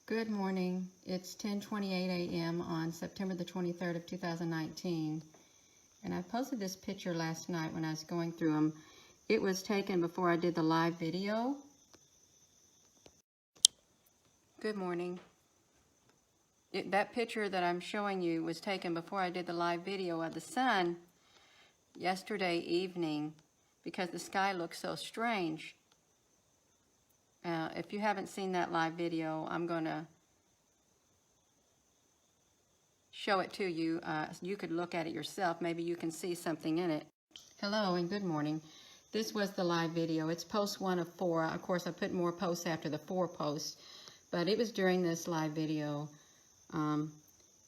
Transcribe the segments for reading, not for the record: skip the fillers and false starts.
Good morning. It's 10:28 a.m. on September the 23rd of 2019. And I posted this picture last night when I was going through them. It was taken before I did the live video. Good morning. That picture that I'm showing you was taken before I did the live video of the sun yesterday evening because the sky looks so strange. If you haven't seen that live video, I'm going to show it to you. You could look at it yourself. Maybe you can see something in it. Hello and good morning. This was the live video. It's post 1 of 4. Of course, I put more posts after the 4 posts, but it was during this live video.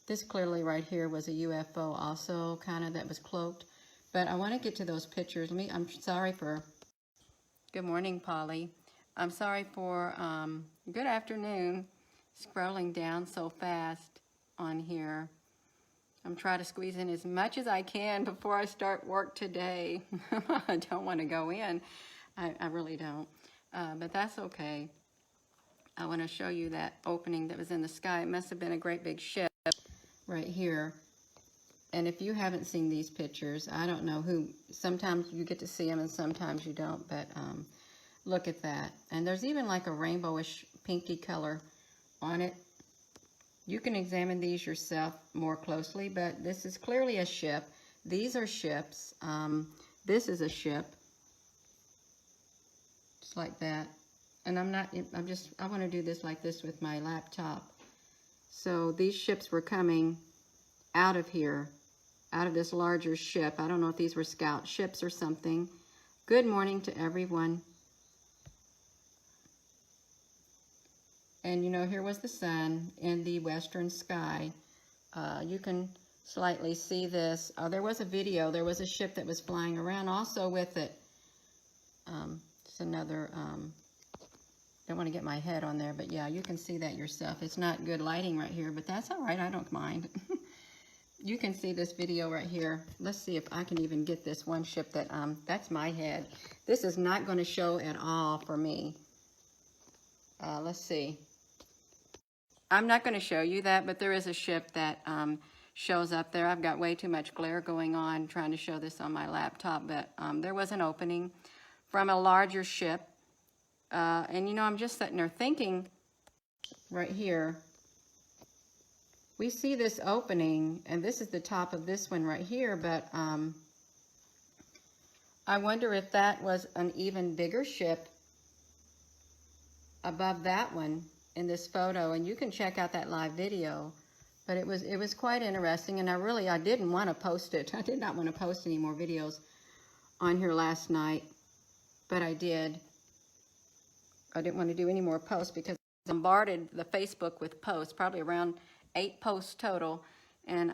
This clearly right here was a UFO also, kind of, that was cloaked. But I want to get to those pictures. I'm sorry for... Good morning, Polly. I'm sorry for... good afternoon. Scrolling down so fast on here. I'm trying to squeeze in as much as I can before I start work today. I don't want to go in. I really don't. But that's okay. I want to show you that opening that was in the sky. It must have been a great big ship right here. And if you haven't seen these pictures, I don't know who. Sometimes you get to see them and sometimes you don't. But look at that. And there's even like a rainbowish pinky color on it. You can examine these yourself more closely, but this is clearly a ship. These are ships. This is a ship. Just like that. And I want to do this like this with my laptop. So these ships were coming out of here, out of this larger ship. I don't know if these were scout ships or something. Good morning to everyone. And you know, here was the sun in the western sky. You can slightly see this. There was a video. There was a ship that was flying around also with it. It's another, don't want to get my head on there, but yeah, you can see that yourself. It's not good lighting right here, but that's all right. I don't mind. You can see this video right here. Let's see if I can even get this one ship that, that's my head. This is not going to show at all for me. Let's see. I'm not going to show you that, but there is a ship that shows up there. I've got way too much glare going on trying to show this on my laptop, but there was an opening from a larger ship. And, you know, I'm just sitting there thinking right here. We see this opening, and this is the top of this one right here, but I wonder if that was an even bigger ship above that one in this photo. And you can check out that live video, but it was quite interesting. And I didn't want to post it. I did not want to post any more videos on here last night, but I did. I didn't want to do any more posts because I bombarded the Facebook with posts, probably around 8 posts total. And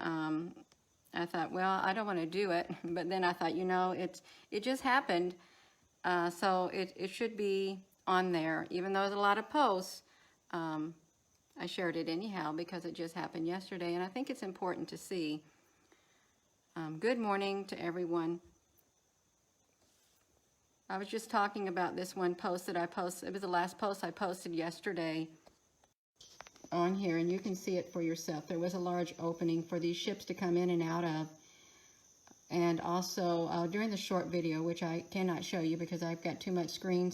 I thought, well, I don't want to do it. But then I thought, you know, it just happened. So it should be on there. Even though there's a lot of posts, I shared it anyhow because it just happened yesterday. And I think it's important to see. Good morning to everyone. I was just talking about this one post that I posted. It was the last post I posted yesterday on here, and you can see it for yourself. There was a large opening for these ships to come in and out of. And also, during the short video, which I cannot show you because I've got too much screen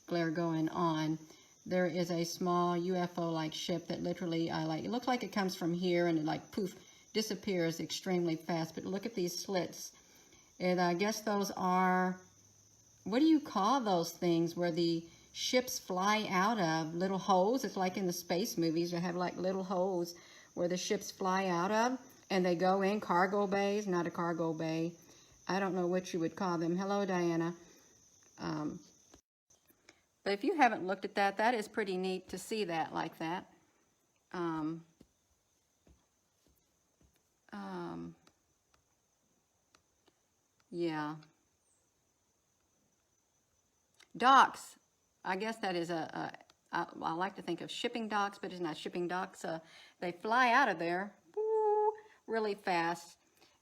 glare going on, there is a small UFO-like ship that literally, it looks like it comes from here and it like, poof, disappears extremely fast. But look at these slits. And I guess those are... What do you call those things where the ships fly out of? Little holes? It's like in the space movies. They have like little holes where the ships fly out of and they go in cargo bays. Not a cargo bay. I don't know what you would call them. Hello, Diana. But if you haven't looked at that, that is pretty neat to see that like that. Yeah. Docks, I guess that is I like to think of shipping docks, but it's not shipping docks. They fly out of there really fast.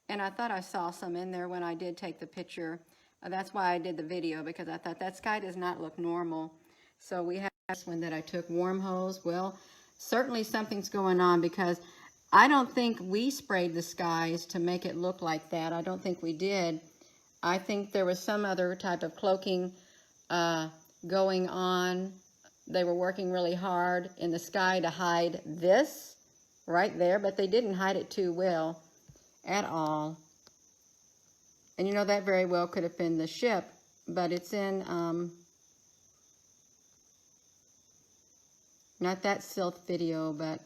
And I thought I saw some in there when I did take the picture. That's why I did the video, because I thought that sky does not look normal. So we have this one that I took, wormholes. Well, certainly something's going on, because I don't think we sprayed the skies to make it look like that. I don't think we did. I think there was some other type of cloaking going on. They were working really hard in the sky to hide this right there, but they didn't hide it too well at all. And you know, that very well could have been the ship, but it's in, not that silk video, but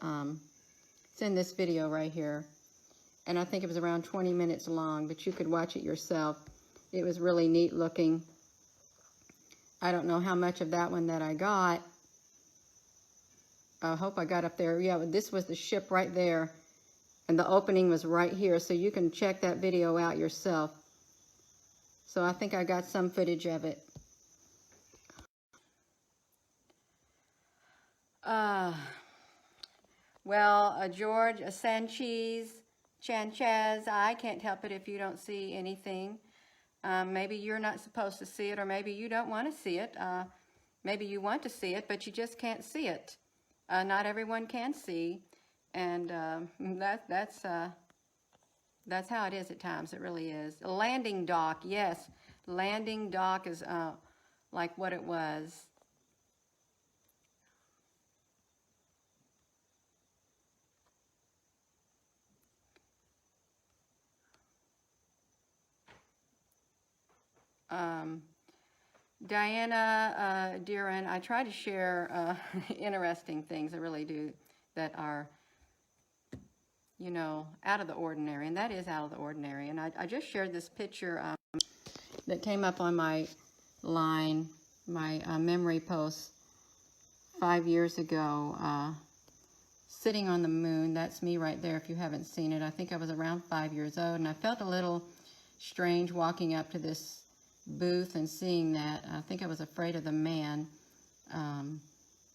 it's in this video right here. And I think it was around 20 minutes long, but you could watch it yourself. It was really neat looking. I don't know how much of that one that I got. I hope I got up there. Yeah, this was the ship right there. And the opening was right here, so you can check that video out yourself. So I think I got some footage of it. George Sanchez, I can't help it if you don't see anything. Maybe you're not supposed to see it, or maybe you don't want to see it. Maybe you want to see it, but you just can't see it. Not everyone can see, and that's how it is at times. It really is. A landing dock, yes. Landing dock is like what it was. Diana Deeren, I try to share interesting things, I really do, that are, you know, out of the ordinary, and that is out of the ordinary. And I just shared this picture that came up on my line, my memory post 5 years ago, sitting on the moon. That's me right there if you haven't seen it. I think I was around 5 years old, and I felt a little strange walking up to this booth and seeing that. I think I was afraid of the man,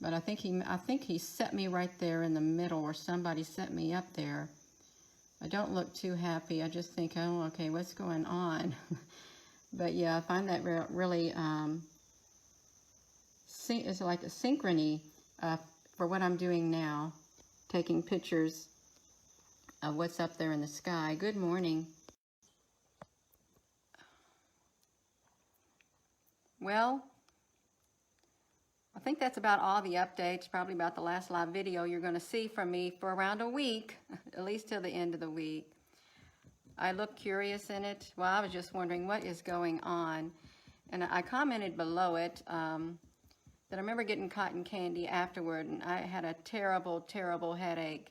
but I think he set me right there in the middle, or somebody set me up there. I don't look too happy. I just think, oh, okay, what's going on? But yeah, I find that really it's like a synchrony for what I'm doing now, taking pictures of what's up there in the sky. Good morning. Well, I think that's about all the updates, probably about the last live video you're going to see from me for around a week, at least till the end of the week. I look curious in it. Well, I was just wondering what is going on. And I commented below it that I remember getting cotton candy afterward, and I had a terrible, terrible headache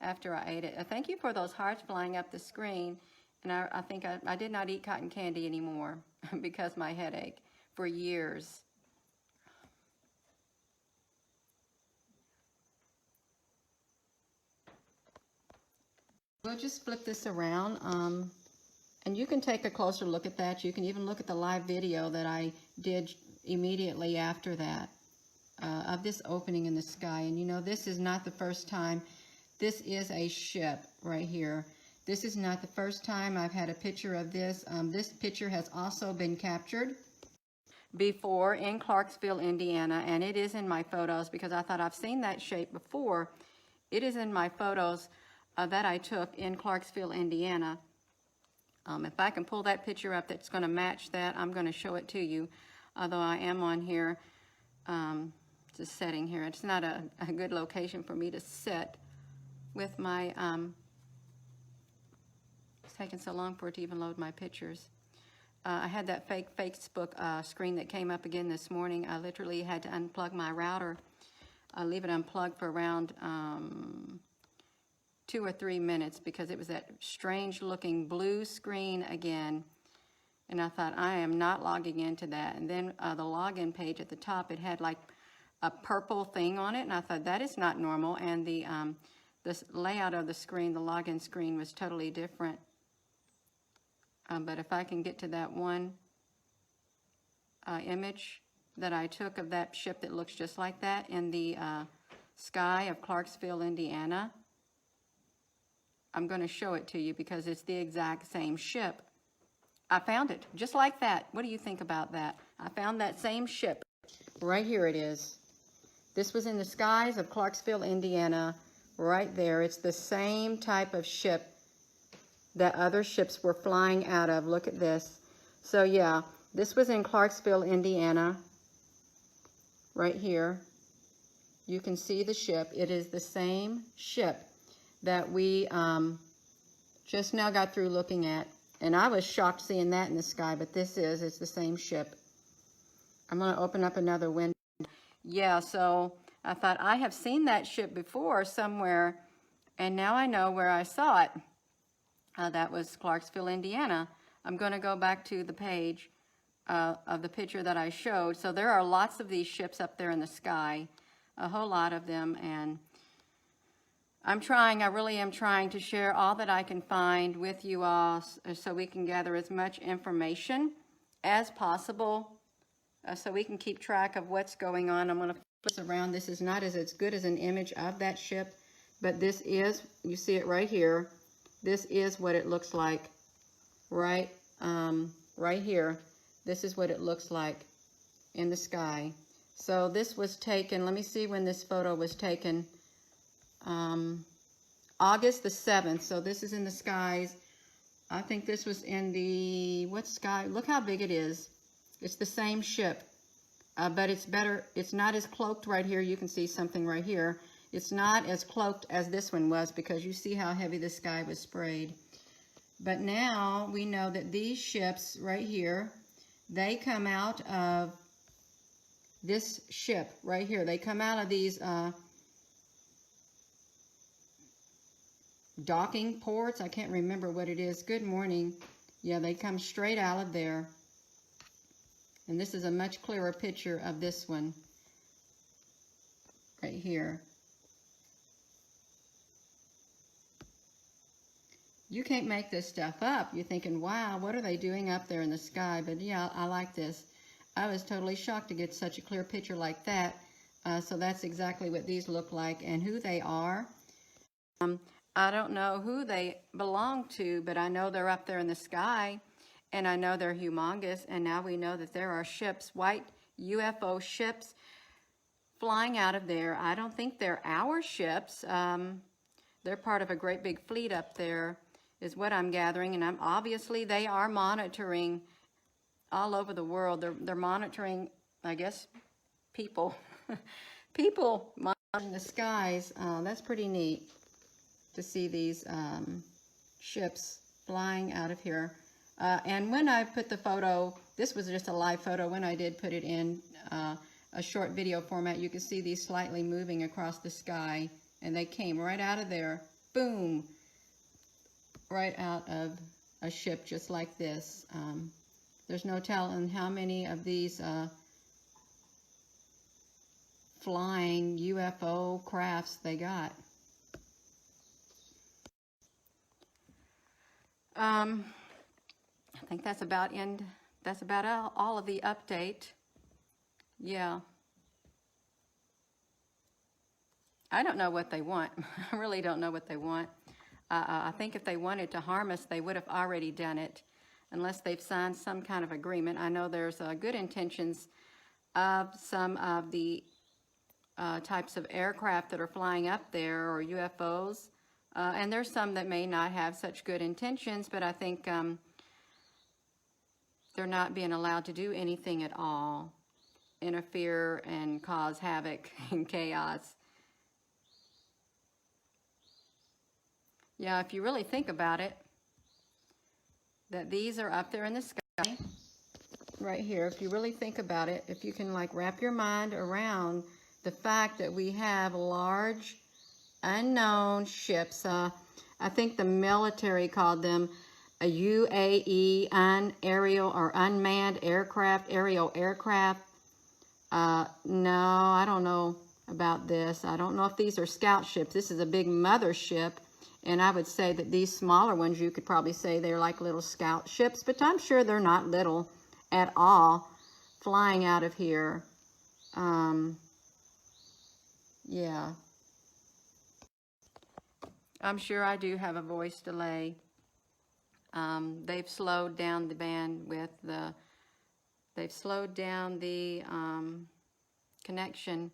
after I ate it. Thank you for those hearts flying up the screen. And I think I did not eat cotton candy anymore because of my headache for years. We'll just flip this around, and you can take a closer look at that. You can even look at the live video that I did immediately after that of this opening in the sky. And you know, this is not the first time. This is a ship right here. This is not the first time I've had a picture of this. This picture has also been captured before in Clarksville, Indiana, and it is in my photos because I thought I've seen that shape before. It is in my photos that I took in Clarksville, Indiana. If I can pull that picture up that's going to match that, I'm going to show it to you. Although I am on here, just setting here. It's not a good location for me to sit with my, it's taking so long for it to even load my pictures. I had that fake Facebook screen that came up again this morning. I literally had to unplug my router, leave it unplugged for around 2 or 3 minutes because it was that strange looking blue screen again. And I thought, I am not logging into that. And then the login page at the top, it had like a purple thing on it. And I thought, that is not normal. And the layout of the screen, the login screen, was totally different. But if I can get to that one image that I took of that ship that looks just like that in the sky of Clarksville, Indiana, I'm going to show it to you because it's the exact same ship. I found it just like that. What do you think about that? I found that same ship. Right here it is. This was in the skies of Clarksville, Indiana, right there. It's the same type of ship that other ships were flying out of. Look at this. So yeah, this was in Clarksville, Indiana, right here. You can see the ship. It is the same ship that we just now got through looking at. And I was shocked seeing that in the sky, but it's the same ship. I'm going to open up another window. Yeah, so I thought I have seen that ship before somewhere, and now I know where I saw it. That was Clarksville, Indiana. I'm going to go back to the page of the picture that I showed. So there are lots of these ships up there in the sky, a whole lot of them, and I really am trying to share all that I can find with you all so we can gather as much information as possible so we can keep track of what's going on. I'm going to flip this around. This is not as good as an image of that ship, but this is, you see it right here. This is what it looks like right here. This is what it looks like in the sky. So this was taken, let me see when this photo was taken. August the 7th. So this is in the skies. I think this was in the, what sky? Look how big it is. It's the same ship, but it's better. It's not as cloaked right here. You can see something right here. It's not as cloaked as this one was because you see how heavy the sky was sprayed. But now we know that these ships right here, they come out of this ship right here. They come out of these docking ports. I can't remember what it is. Good morning. Yeah, they come straight out of there. And this is a much clearer picture of this one right here. You can't make this stuff up. You're thinking, wow, what are they doing up there in the sky? But yeah, I like this. I was totally shocked to get such a clear picture like that. So that's exactly what these look like and who they are. I don't know who they belong to, but I know they're up there in the sky, and I know they're humongous, and now we know that there are ships, white UFO ships, flying out of there. I don't think they're our ships. They're part of a great big fleet up there, is what I'm gathering, and obviously they are monitoring all over the world. They're monitoring, I guess, people. People monitoring the skies. That's pretty neat to see these ships flying out of here. And when I put the photo, this was just a live photo. When I did put it in a short video format, you can see these slightly moving across the sky, and they came right out of there, boom, right out of a ship just like this. There's no telling how many of these flying UFO crafts they got. I think that's about all of the update. Yeah. I don't know what they want. I really don't know what they want. I think if they wanted to harm us, they would have already done it, unless they've signed some kind of agreement. I know there's good intentions of some of the types of aircraft that are flying up there, or UFOs. And there's some that may not have such good intentions, but I think they're not being allowed to do anything at all, interfere and cause havoc and chaos. Yeah, if you really think about it, that these are up there in the sky, right here. If you really think about it, if you can like wrap your mind around the fact that we have large unknown ships. I think the military called them a UAE, aerial or unmanned aircraft, aerial aircraft. No, I don't know about this. I don't know if these are scout ships. This is a big mothership, and I would say that these smaller ones, you could probably say they're like little scout ships, but I'm sure they're not little at all, flying out of here. Yeah. I'm sure I do have a voice delay. They've slowed down the bandwidth. They've slowed down the connection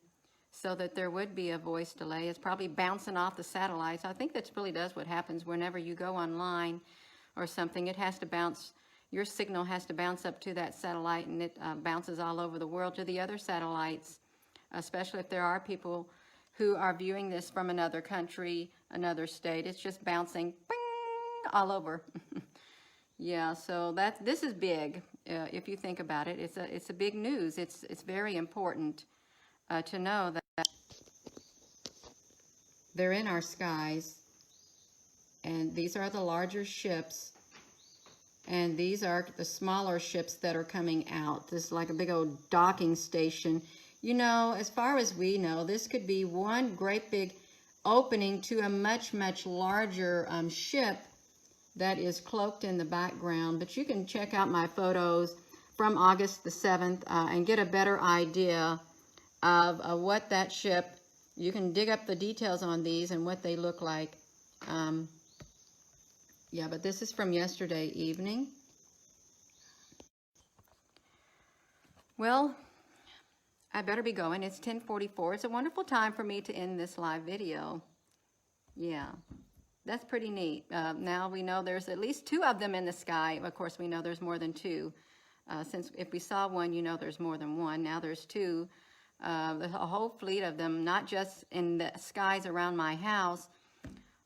so that there would be a voice delay. It's probably bouncing off the satellites. I think that really does what happens whenever you go online or something. It has to bounce, your signal has to bounce up to that satellite, and it bounces all over the world to the other satellites, especially if there are people who are viewing this from another country, another state. It's just bouncing bing, all over. Yeah, so this is big. If you think about it, it's a big news. It's very important to know that they're in our skies, and these are the larger ships, and these are the smaller ships that are coming out. This is like a big old docking station. You know, as far as we know, this could be one great big opening to a much, much larger ship that is cloaked in the background. But you can check out my photos from August the 7th and get a better idea of what that ship, you can dig up the details on these and what they look like. Yeah, but this is from yesterday evening. Well, I better be going. It's 10:44. It's a wonderful time for me to end this live video. Yeah, that's pretty neat. Now we know there's at least 2 of them in the sky. Of course, we know there's more than 2. Since if we saw one, you know there's more than one. Now there's 2. There's a whole fleet of them, not just in the skies around my house,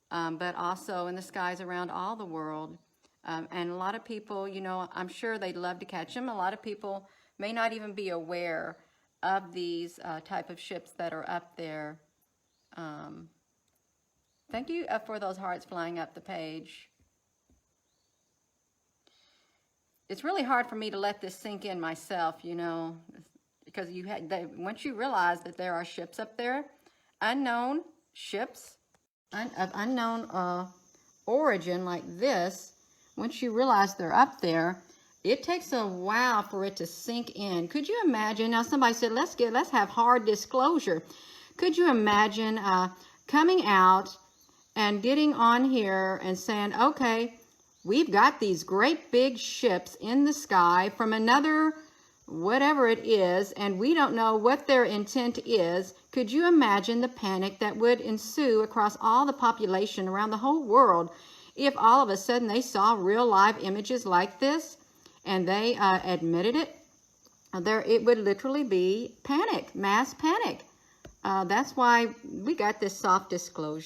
but also in the skies around all the world. And a lot of people, you know, I'm sure they'd love to catch them. A lot of people may not even be aware of these type of ships that are up there. Thank you for those hearts flying up the page. It's really hard for me to let this sink in myself, you know, because once you realize that there are ships up there, unknown ships, of unknown origin like this, once you realize they're up there, it takes a while for it to sink in. Could you imagine? Now somebody said, let's have hard disclosure. Could you imagine coming out and getting on here and saying, okay, we've got these great big ships in the sky from another whatever it is, and we don't know what their intent is. Could you imagine the panic that would ensue across all the population around the whole world if all of a sudden they saw real live images like this and they admitted it? It would literally be panic, mass panic. That's why we got this soft disclosure.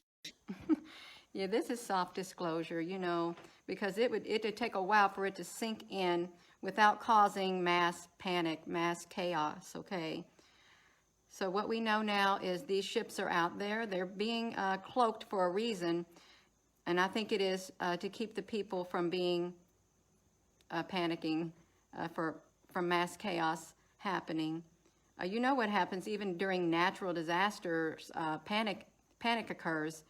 Yeah, this is soft disclosure, you know, because it would take a while for it to sink in without causing mass panic, mass chaos, okay? So what we know now is these ships are out there. They're being cloaked for a reason, and I think it is to keep the people from being panicking from mass chaos happening. You know what happens even during natural disasters, panic occurs.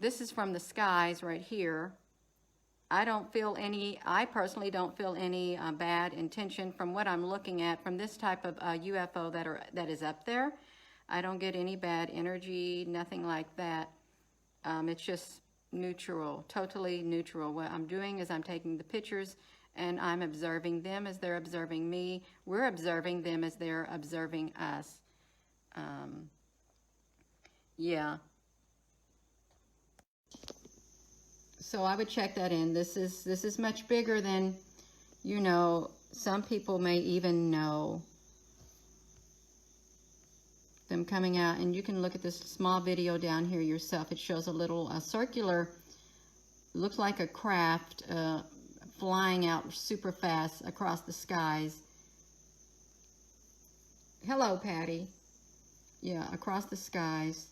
This is from the skies right here. I personally don't feel any bad intention from what I'm looking at from this type of UFO that is up there. I don't get any bad energy, nothing like that. It's just neutral, totally neutral. What I'm doing is I'm taking the pictures and I'm observing them as they're observing me. We're observing them as they're observing us. Yeah. So I would check that in. This is much bigger than, you know, some people may even know. Them coming out, and you can look at this small video down here yourself. It shows a little circular, looks like a craft flying out super fast across the skies. Hello, Patty. Yeah, across the skies.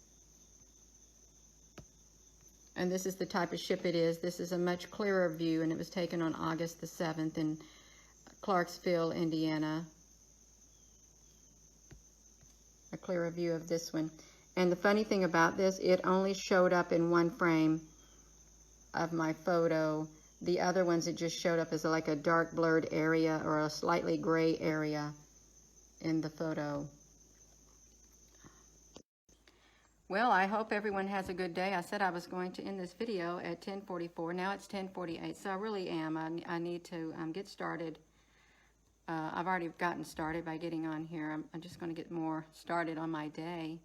And this is the type of ship it is. This is a much clearer view, and it was taken on August the 7th in Clarksville, Indiana. A clearer view of this one. And the funny thing about this, it only showed up in one frame of my photo. The other ones, it just showed up as like a dark blurred area or a slightly gray area in the photo. Well, I hope everyone has a good day. I said I was going to end this video at 10:44. Now it's 10:48, so I really am. I need to get started I've already gotten started by getting on here. I'm just going to get more started on my day.